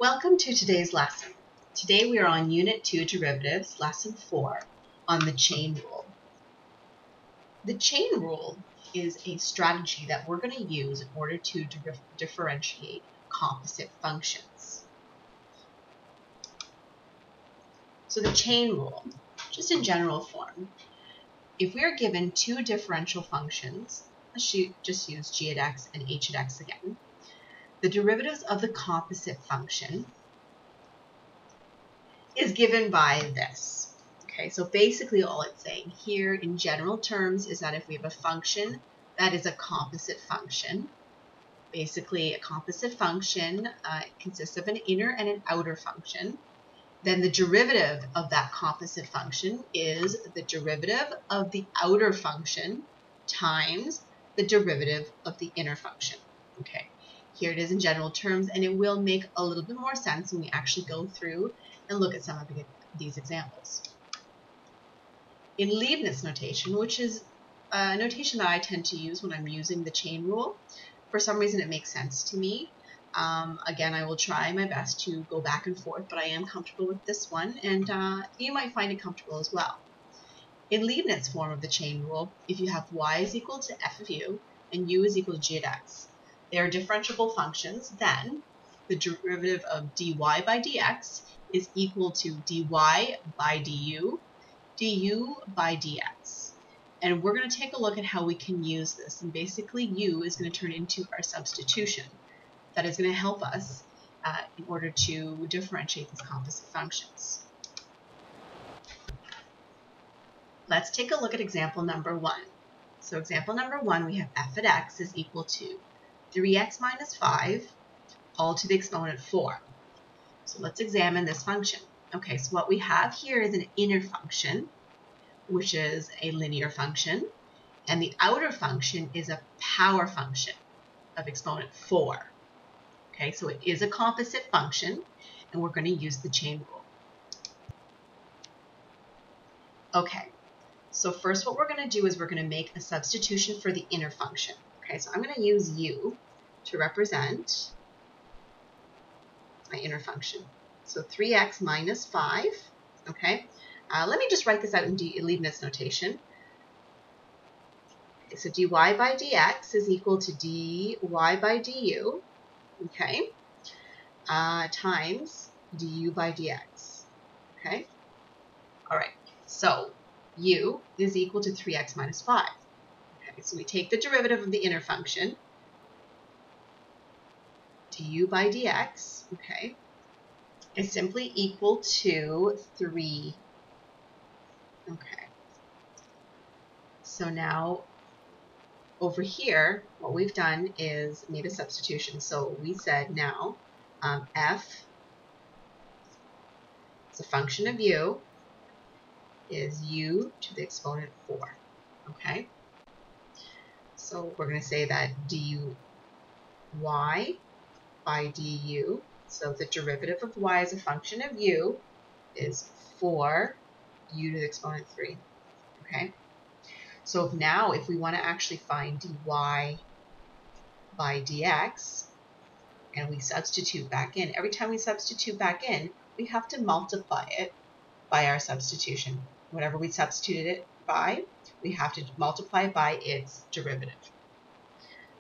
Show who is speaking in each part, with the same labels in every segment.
Speaker 1: Welcome to today's lesson. Today we are on Unit 2 Derivatives, Lesson 4, on the chain rule. The chain rule is a strategy that we're going to use in order to differentiate composite functions. So the chain rule, just in general form, if we are given two differential functions, let's just use g at x and h at x again, the derivatives of the composite function is given by this. Okay, so basically all it's saying here in general terms is that if we have a function that is a composite function, basically a composite function consists of an inner and an outer function, then the derivative of that composite function is the derivative of the outer function times the derivative of the inner function. Okay, here it is in general terms, and it will make a little bit more sense when we actually go through and look at some of these examples. In Leibniz notation, which is a notation that I tend to use when I'm using the chain rule, for some reason it makes sense to me. Again, I will try my best to go back and forth, but I am comfortable with this one, and you might find it comfortable as well. In Leibniz form of the chain rule, if you have y is equal to f of u and u is equal to g at x, they are differentiable functions, then the derivative of dy by dx is equal to dy by du, du by dx. And we're going to take a look at how we can use this. And basically, u is going to turn into our substitution. That is going to help us in order to differentiate these composite functions. Let's take a look at example number 1. So example number 1, we have f at x is equal to 3x minus 5 all to the exponent 4. So let's examine this function. Okay, so what we have here is an inner function, which is a linear function, and the outer function is a power function of exponent 4. Okay, so it is a composite function, and we're going to use the chain rule. Okay, so first what we're going to do is we're going to make a substitution for the inner function. Okay, so I'm going to use u to represent my inner function. So 3x minus 5, okay? Let me just write this out in Leibniz notation. Okay, so dy by dx is equal to dy by du, okay, times du by dx, okay? All right, so u is equal to 3x minus 5. Okay, so we take the derivative of the inner function, du by dx, okay, is simply equal to 3. Okay. So now over here, what we've done is made a substitution. So we said now f as a function of u is u to the exponent 4. Okay. So we're going to say that du by du, so the derivative of y as a function of u is 4 u to the exponent 3. Okay. So now if we want to actually find dy by dx, and we substitute back in, every time we substitute back in, we have to multiply it by our substitution. Whatever we substituted it by, we have to multiply by its derivative.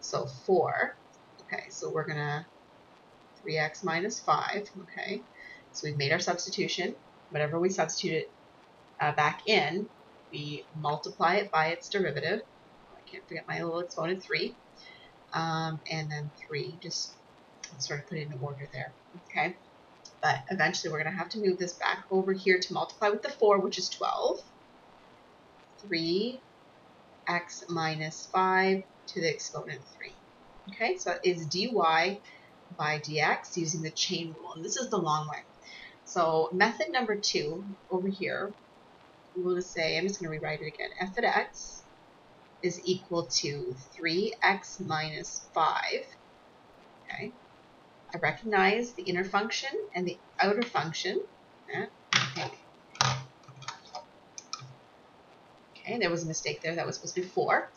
Speaker 1: So 4, okay, so we're going to 3x minus 5, okay, so we've made our substitution. Whatever we substituted back in, we multiply it by its derivative. I can't forget my little exponent 3. And then 3, just sort of put it in order there, okay? But eventually we're going to have to move this back over here to multiply with the 4, which is 12. 3x minus 5 to the exponent 3. Okay, so it is dy by dx using the chain rule, and this is the long way. So method number 2 over here, we will just say, I'm just going to rewrite it again, f at x is equal to 3x minus 5. Okay, I recognize the inner function and the outer function. Okay, there was a mistake there. That was supposed to be 4.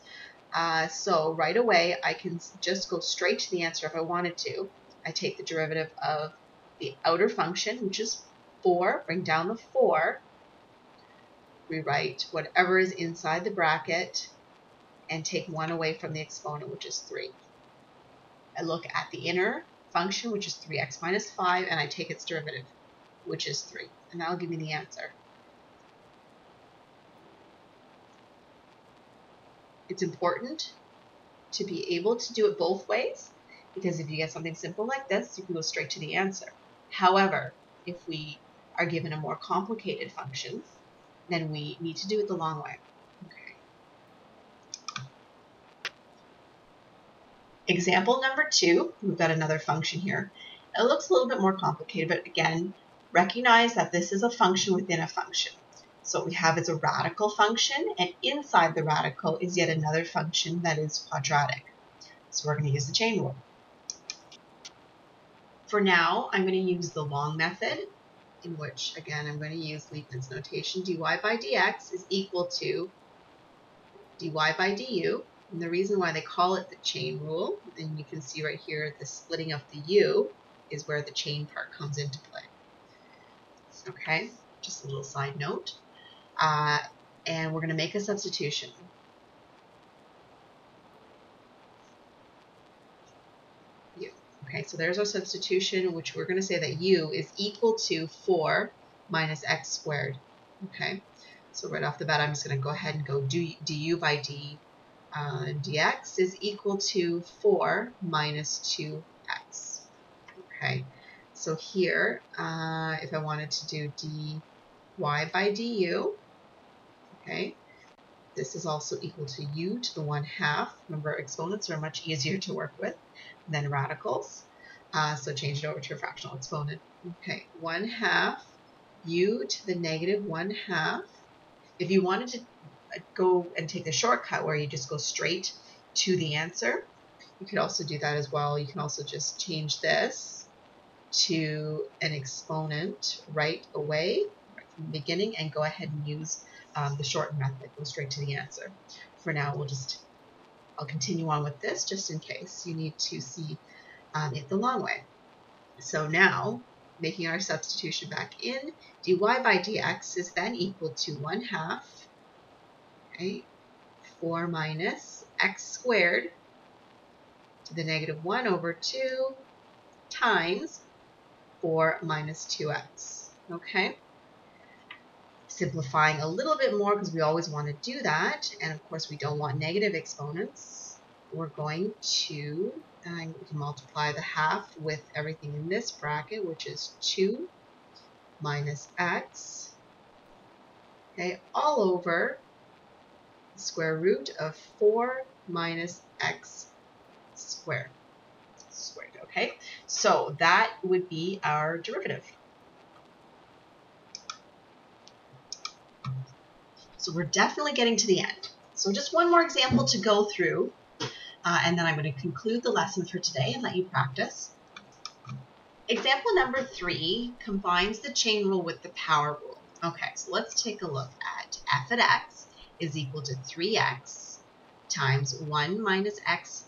Speaker 1: So right away, I can just go straight to the answer if I wanted to. I take the derivative of the outer function, which is 4, bring down the 4, rewrite whatever is inside the bracket, and take 1 away from the exponent, which is 3. I look at the inner function, which is 3x minus 5, and I take its derivative, which is 3. And that will give me the answer. It's important to be able to do it both ways, because if you get something simple like this, you can go straight to the answer. However, if we are given a more complicated function, then we need to do it the long way. Okay. Example number 2, we've got another function here. It looks a little bit more complicated, but again, recognize that this is a function within a function. So what we have is a radical function, and inside the radical is yet another function that is quadratic. So we're going to use the chain rule. For now, I'm going to use the long method, in which, again, I'm going to use Leibniz notation. dy by dx is equal to dy by du. And the reason why they call it the chain rule, and you can see right here, the splitting of the u is where the chain part comes into play. Okay, just a little side note. And we're going to make a substitution. U. Okay, so there's our substitution, which we're going to say that u is equal to 4 minus x squared. Okay, so right off the bat, I'm just going to go ahead and go du by dx is equal to 4 minus 2x. Okay, so here, if I wanted to do dy by du, okay, this is also equal to u to the 1/2. Remember, exponents are much easier to work with than radicals. So change it over to a fractional exponent. Okay, 1/2 u to the negative 1/2. If you wanted to go and take the shortcut where you just go straight to the answer, you could also do that as well. You can also just change this to an exponent right away, right from the beginning, and go ahead and use the shortened method, go straight to the answer. For now, I'll continue on with this just in case you need to see it the long way. So now, making our substitution back in, dy by dx is then equal to 1/2, okay, 4 minus x squared to the negative 1 over 2 times 4 minus 2x, okay? Simplifying a little bit more because we always want to do that, and of course we don't want negative exponents. We're going to we can multiply the half with everything in this bracket, which is 2 minus x, okay, all over the square root of 4 minus x squared. Okay, so that would be our derivative. So we're definitely getting to the end. So just one more example to go through, and then I'm going to conclude the lesson for today and let you practice. Example number 3 combines the chain rule with the power rule. Okay, so let's take a look at f of x is equal to 3x times 1 minus x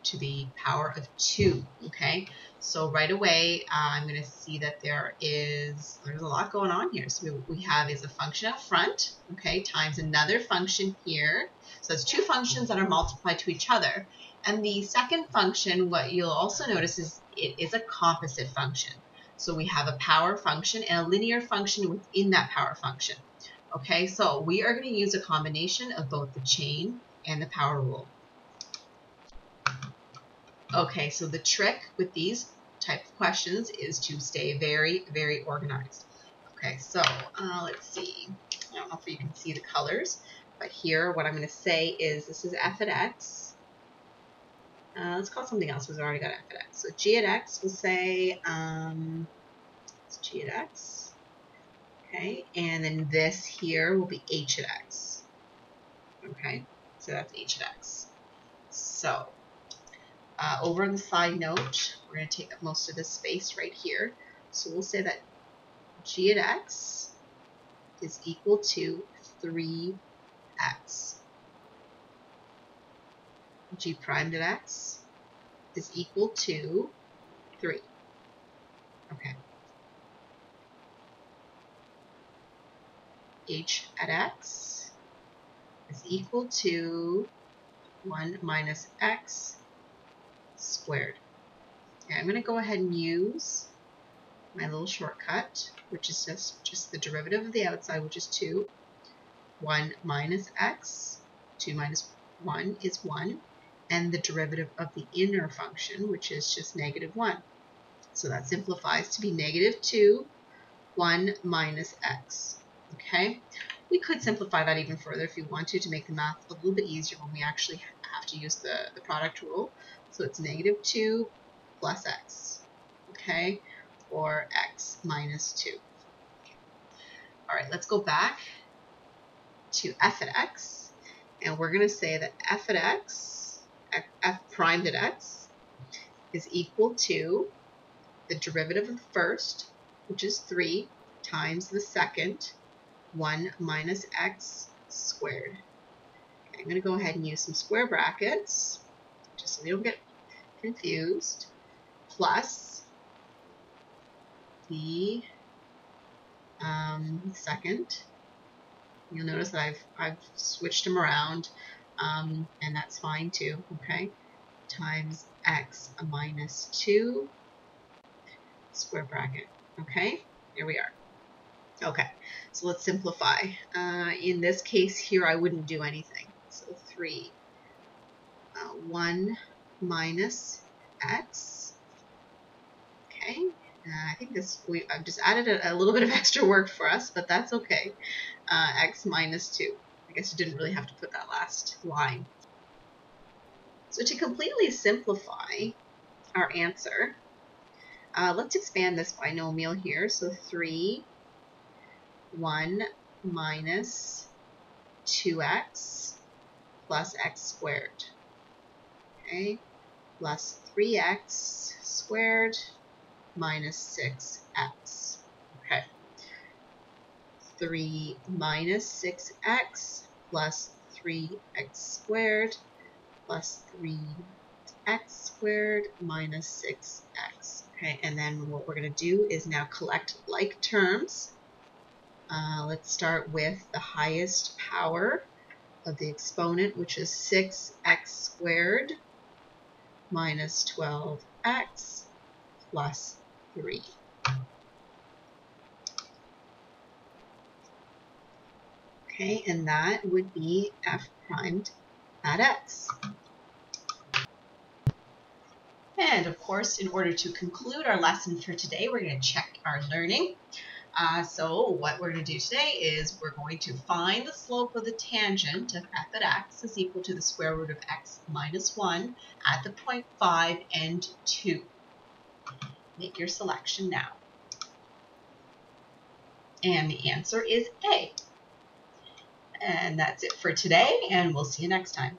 Speaker 1: to the power of 2. Okay, so right away I'm going to see that there's a lot going on here. So we have is a function up front, okay, times another function here. So it's two functions that are multiplied to each other. And the second function, what you'll also notice is it is a composite function. So we have a power function and a linear function within that power function. Okay, so we are going to use a combination of both the chain and the power rule. Okay, so the trick with these type of questions is to stay very, very organized. Okay, so let's see. I don't know if you can see the colors, but here what I'm going to say is this is f at x. Let's call it something else because we've already got f at x. So g at x, we'll say it's g at x. Okay, and then this here will be h at x. Okay, so that's h at x. So over on the side note, we're going to take up most of this space right here. So we'll say that g at x is equal to 3x. G prime at x is equal to 3. Okay. H at x is equal to 1 minus x squared. Okay, I'm going to go ahead and use my little shortcut, which is just the derivative of the outside, which is 2. 1 minus x, 2 minus 1 is 1, and the derivative of the inner function, which is just negative 1. So that simplifies to be negative 2, 1 minus x. Okay, we could simplify that even further if you want to make the math a little bit easier when we actually have to use the product rule. So it's negative 2 plus x, okay, or x minus 2. All right, let's go back to f at x, and we're going to say that f at x, f primed at x, is equal to the derivative of the first, which is 3, times the second, 1 minus x squared. Okay, I'm going to go ahead and use some square brackets, just so we don't get confused, plus the second. You'll notice that I've switched them around, and that's fine too, okay, times x minus 2 square bracket. Okay, here we are. Okay, so let's simplify. In this case here, I wouldn't do anything. So 3, 1 minus x. Okay, I think I've just added a little bit of extra work for us, but that's okay. X minus 2. I guess you didn't really have to put that last line. So to completely simplify our answer, let's expand this binomial here. So 3, 1 minus 2x plus x squared. Okay, plus 3x squared minus 6x. Okay, 3 minus 6x plus 3x squared plus 3x squared minus 6x. Okay, and then what we're going to do is now collect like terms. Let's start with the highest power of the exponent, which is 6x squared minus 12x plus 3. Okay, and that would be f primed at x. And of course, in order to conclude our lesson for today, we're going to check our learning. So what we're going to do today is we're going to find the slope of the tangent of f at x is equal to the square root of x minus 1 at the point 5 and 2. Make your selection now. And the answer is A. And that's it for today, and we'll see you next time.